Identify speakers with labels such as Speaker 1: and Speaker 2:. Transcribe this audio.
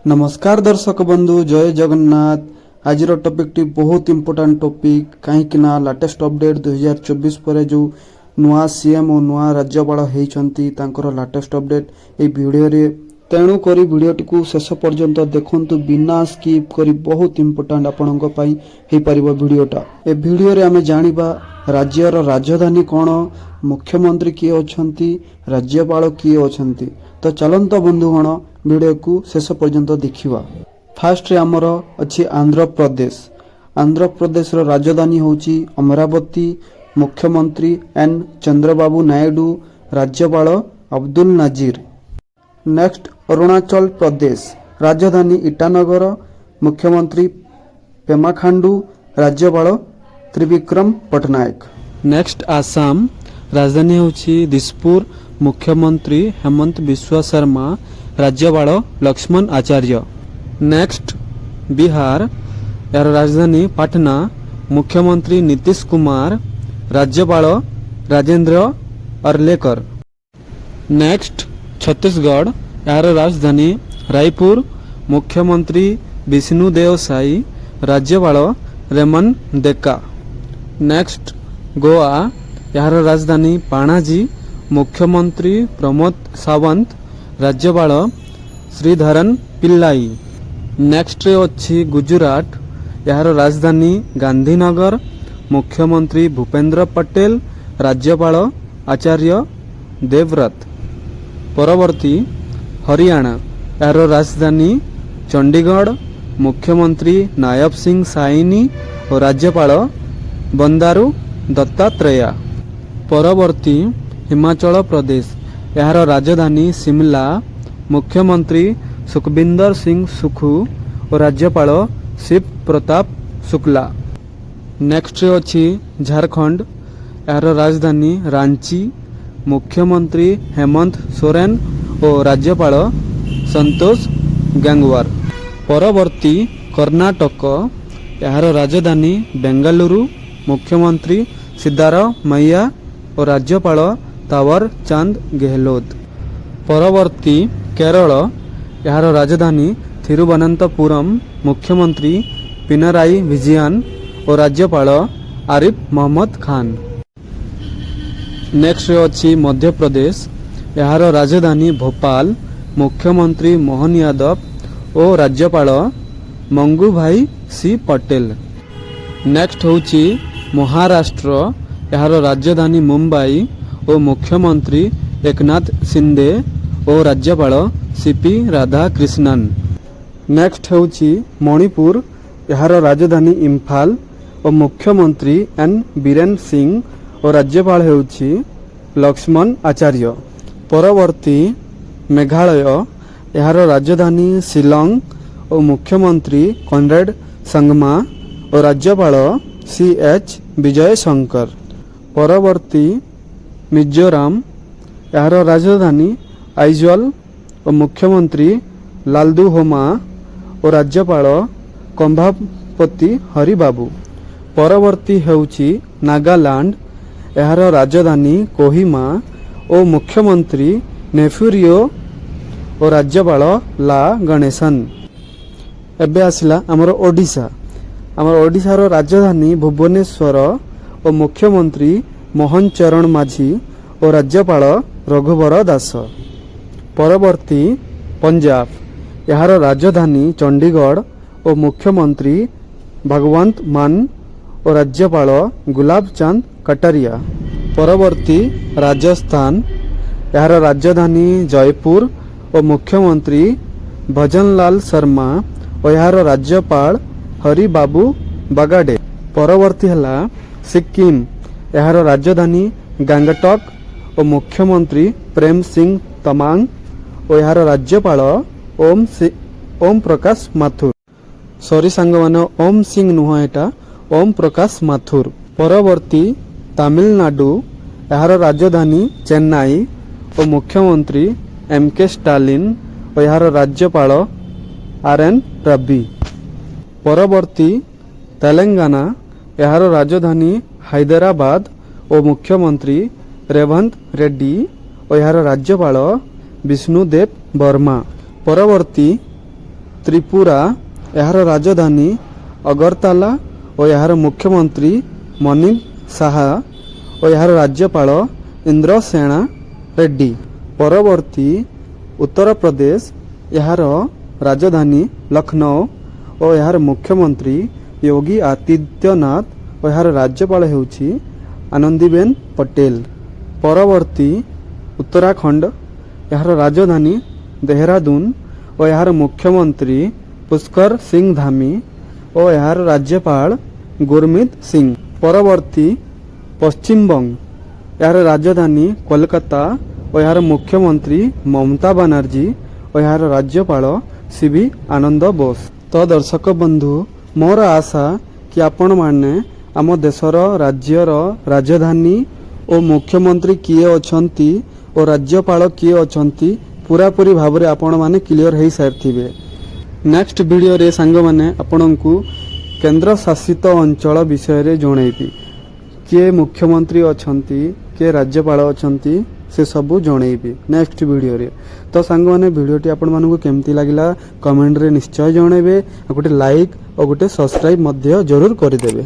Speaker 1: नमस्कार दर्शक बंधु जय जगन्नाथ। आज टॉपिक टी बहुत इंपोर्टेंट टॉपिक कहीं ना लेटेस्ट अपडेट 2024 पर जो नुआ सीएम और नुआ राज्यपाल होती लेटेस्ट अपडेट ये वीडियो रे तेणु करी वीडियोटी को शेष पर्यंत देखंतु बिना स्किप करी बहुत इंपोर्टेंट आपनक पई हे परिबो वीडियोटा। ए वीडियो रे हमें जानिबा राज्यर राजधानी कौन, मुख्यमंत्री किए अछंती, राज्यपाल किए अछंती। तो चलंत बंधुगण वीडियो को शेष पर्यंत देखिवा। फास्ट रे हमर अछि आंध्र प्रदेश। आंध्र प्रदेश रो राजधानी होची अमरावती, मुख्यमंत्री एन चंद्रबाबू नायडू, राज्यपाल अब्दुल नाजिर। नेक्स्ट अरुणाचल प्रदेश, राजधानी ईटानगर, मुख्यमंत्री पेमा खांडू, राज्यपाल त्रिविक्रम पटनायक। नेक्स्ट आसाम, राजधानी होची दिसपुर, मुख्यमंत्री हेमंत बिश्वा शर्मा, राज्यपाल लक्ष्मण आचार्य। नेक्स्ट बिहार, यार राजधानी पटना, मुख्यमंत्री नीतीश कुमार, राज्यपाल राजेंद्र अर्लेकर। नेक्स्ट छत्तीसगढ़, यार राजधानी रायपुर, मुख्यमंत्री विष्णुदेव साई, राज्यपाल रेमन देका। नेक्स्ट गोवा, यार राजधानी पाणाजी, मुख्यमंत्री प्रमोद सावंत, राज्यपाल श्रीधरन पिल्लाई। नेक्स्ट रे अछि गुजरात, यार राजधानी गांधीनगर, मुख्यमंत्री भूपेंद्र पटेल, राज्यपाल आचार्य देवव्रत। परवर्ती हरियाणा, यार राजधानी चंडीगढ़, मुख्यमंत्री नायब सिंह साइनी और राज्यपाल बंदारू दत्तात्रेय। परवर्ती हिमाचल प्रदेश, यार राजधानी शिमला, मुख्यमंत्री सुखबिंदर सिंह सुखू और राज्यपाल शिव प्रताप शुक्ला। नेक्स्ट अछि झारखंड, यार राजधानी रांची, मुख्यमंत्री हेमंत सोरेन और राज्यपाल संतोष गंगवार। परवर्ती कर्नाटक, यार राजधानी बेंगलुरु, मुख्यमंत्री सिद्धारमैया और राज्यपाल तावर चांद गहलोत। परवर्ती केरल, यार राजधानी थिरुवनंतपुरम, मुख्यमंत्री पिनराई विजयन और राज्यपाल आरिफ मोहम्मद खान। नेक्स्ट अछि मध्य प्रदेश, यार राजधानी भोपाल, मुख्यमंत्री मोहन यादव और राज्यपाल मंगू भाई सी पटेल। नेक्स्ट होची महाराष्ट्र, यार राजधानी मुंबई और मुख्यमंत्री एकनाथ शिंदे और राज्यपाल सीपी राधाकृष्णन। नेक्स्ट होची मणिपुर, यार राजधानी इम्फाल और मुख्यमंत्री एन बीरेन सिंह और राज्यपाल होची लक्ष्मण आचार्य। परवर्ती मेघालय, यार राजधानी शिलोंग और मुख्यमंत्री कॉनरेड संगमा और राज्यपाल CH विजय शंकर। परवर्ती मिजोरम, यार राजधानी आइजल और मुख्यमंत्री लालदुहोमा और राज्यपाल कंभापति हरिबाबू। परवर्ती हेउची नागालैंड, यार राजधानी कोहिमा और मुख्यमंत्री नेफुरियो और राज्यपाल ला गणेशन। एबे आसिला हमर ओडिशा। हमर ओडिशार राजधानी भुवनेश्वर और मुख्यमंत्री मोहन चरण माझी और राज्यपाल रघुवर दास। परवर्ती पंजाब, यार राजधानी चंडीगढ़ और मुख्यमंत्री भगवंत मान और राज्यपाल गुलाब चांद कटारिया। परवर्ती राजस्थान, यार राजधानी जयपुर और मुख्यमंत्री भजनलाल शर्मा और यार राज्यपाल हरिबाबू बागाडे। परवर्ती हला सिक्किम, यार राजधानी गंगटक और मुख्यमंत्री प्रेम सिंह तमांग और यार राज्यपाल ओम प्रकाश माथुर। सॉरी सांग माने ओम सिंह नुह, एटा ओम प्रकाश माथुर। परवर्ती तमिलनाडु, यार राजधानी चेन्नई और मुख्यमंत्री MK स्टालिन और यार राज्यपाल RN रवि। परवर्ती तेलंगाना, यार राजधानी हैदराबाद और मुख्यमंत्री रेवंत रेड्डी और यार राज्यपाल विष्णुदेव वर्मा। परवर्ती ତ୍ରିପୁରା, ଏହାର ରାଜଧାନୀ ଅଗରତାଲା ଓ ଏହାର ମୁଖ୍ୟମନ୍ତ୍ରୀ ମନିକ ଶାହା ଓ ଏହାର ରାଜ୍ୟପାଳ ଇନ୍ଦ୍ରସେନା ରେଡ୍ଡି। ପରବର୍ତ୍ତୀ ଉତ୍ତରପ୍ରଦେଶ, ଏହାର ରାଜଧାନୀ ଲକ୍ଷ୍ନୌ ଓ ଏହାର ମୁଖ୍ୟମନ୍ତ୍ରୀ ଯୋଗୀ ଆଦିତ୍ୟନାଥ ଓ ଏହାର ରାଜ୍ୟପାଳ ହେଉଛି ଆନନ୍ଦୀବେନ ପଟେଲ। ପରବର୍ତ୍ତୀ ଉତ୍ତରାଖଣ୍ଡ, ଏହାର ରାଜଧାନୀ ଦେହରାଦୁନ ଓ ଏହାର ମୁଖ୍ୟମନ୍ତ୍ରୀ ପୁଷ୍କର ସିଂ ଧାମୀ ଓ ଏହାର ରାଜ୍ୟପାଳ ଗୁରମିତ ସିଂ। ପରବର୍ତ୍ତୀ ପଶ୍ଚିମବଙ୍ଗ, ଏହାର ରାଜଧାନୀ କୋଲକାତା ଓ ଏହାର ମୁଖ୍ୟମନ୍ତ୍ରୀ ମମତା ବାନାର୍ଜୀ ଓ ଏହାର ରାଜ୍ୟପାଳ ସିଭି ଆନନ୍ଦ ବୋଷ। ତ ଦର୍ଶକ ବନ୍ଧୁ, ମୋର ଆଶା କି ଆପଣମାନେ ଆମ ଦେଶର ରାଜ୍ୟର ରାଜଧାନୀ ଓ ମୁଖ୍ୟମନ୍ତ୍ରୀ କିଏ ଅଛନ୍ତି ଓ ରାଜ୍ୟପାଳ କିଏ ଅଛନ୍ତି ପୁରାପୁରି ଭାବରେ ଆପଣମାନେ କ୍ଲିଅର ହୋଇସାରିଥିବେ। ନେକ୍ସଟ ଭିଡ଼ିଓରେ ସାଙ୍ଗମାନେ ଆପଣଙ୍କୁ କେନ୍ଦ୍ର ଶାସିତ ଅଞ୍ଚଳ ବିଷୟରେ ଜଣାଇବି। କିଏ ମୁଖ୍ୟମନ୍ତ୍ରୀ ଅଛନ୍ତି, କିଏ ରାଜ୍ୟପାଳ ଅଛନ୍ତି, ସେ ସବୁ ଜଣାଇବି ନେକ୍ସଟ ଭିଡ଼ିଓରେ। ତ ସାଙ୍ଗମାନେ ଭିଡ଼ିଓଟି ଆପଣମାନଙ୍କୁ କେମିତି ଲାଗିଲା କମେଣ୍ଟରେ ନିଶ୍ଚୟ ଜଣାଇବେ। ଆଉ ଗୋଟେ ଲାଇକ୍ ଓ ଗୋଟେ ସବସ୍କ୍ରାଇବ୍ ମଧ୍ୟ ଜରୁର କରିଦେବେ।